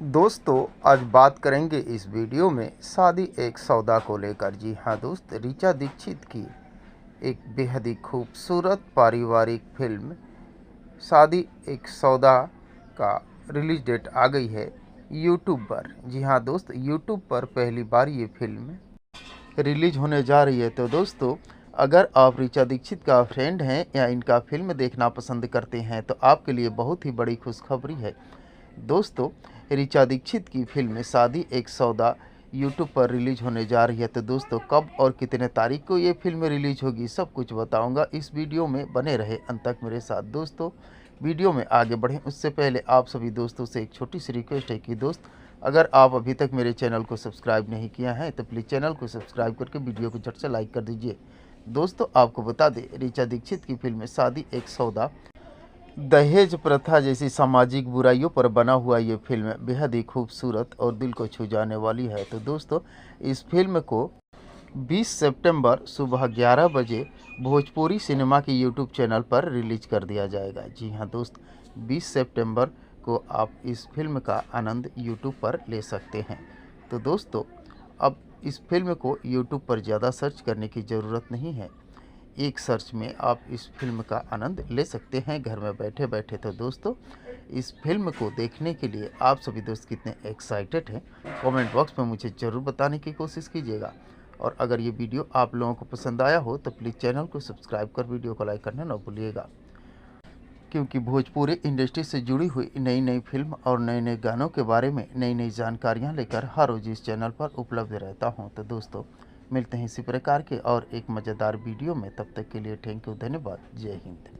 दोस्तों, आज बात करेंगे इस वीडियो में शादी एक सौदा को लेकर। जी हाँ दोस्त, ऋचा दीक्षित की एक बेहद ही खूबसूरत पारिवारिक फिल्म शादी एक सौदा का रिलीज डेट आ गई है यूट्यूब पर। जी हाँ दोस्त, यूट्यूब पर पहली बार ये फिल्म रिलीज होने जा रही है। तो दोस्तों, अगर आप ऋचा दीक्षित का फ्रेंड हैं या इनका फिल्म देखना पसंद करते हैं तो आपके लिए बहुत ही बड़ी खुशखबरी है। दोस्तों, ऋचा दीक्षित की फिल्म शादी एक सौदा यूट्यूब पर रिलीज होने जा रही है। तो दोस्तों, कब और कितने तारीख को ये फिल्म रिलीज होगी सब कुछ बताऊंगा इस वीडियो में, बने रहे अंत तक मेरे साथ। दोस्तों, वीडियो में आगे बढ़ें उससे पहले आप सभी दोस्तों से एक छोटी सी रिक्वेस्ट है कि दोस्त, अगर आप अभी तक मेरे चैनल को सब्सक्राइब नहीं किया है तो प्लीज़ चैनल को सब्सक्राइब करके वीडियो को झट से लाइक कर दीजिए। दोस्तों, आपको बता दें, ऋचा दीक्षित की फिल्म शादी एक सौदा दहेज प्रथा जैसी सामाजिक बुराइयों पर बना हुआ ये फिल्म बेहद ही खूबसूरत और दिल को छू जाने वाली है। तो दोस्तों, इस फिल्म को 20 सितंबर सुबह 11 बजे भोजपुरी सिनेमा के यूट्यूब चैनल पर रिलीज कर दिया जाएगा। जी हाँ दोस्त, 20 सितंबर को आप इस फिल्म का आनंद यूट्यूब पर ले सकते हैं। तो दोस्तों, अब इस फिल्म को यूट्यूब पर ज़्यादा सर्च करने की ज़रूरत नहीं है, एक सर्च में आप इस फिल्म का आनंद ले सकते हैं घर में बैठे बैठे। तो दोस्तों, इस फिल्म को देखने के लिए आप सभी दोस्त कितने एक्साइटेड हैं, कमेंट बॉक्स में मुझे ज़रूर बताने की कोशिश कीजिएगा। और अगर ये वीडियो आप लोगों को पसंद आया हो तो प्लीज़ चैनल को सब्सक्राइब कर वीडियो को लाइक करना ना भूलिएगा, क्योंकि भोजपुरी इंडस्ट्री से जुड़ी हुई नई नई फिल्म और नए नए गानों के बारे में नई नई जानकारियाँ लेकर हर रोज़ इस चैनल पर उपलब्ध रहता हूँ। तो दोस्तों, मिलते हैं इसी प्रकार के और एक मज़ेदार वीडियो में। तब तक के लिए थैंक यू, धन्यवाद, जय हिंद।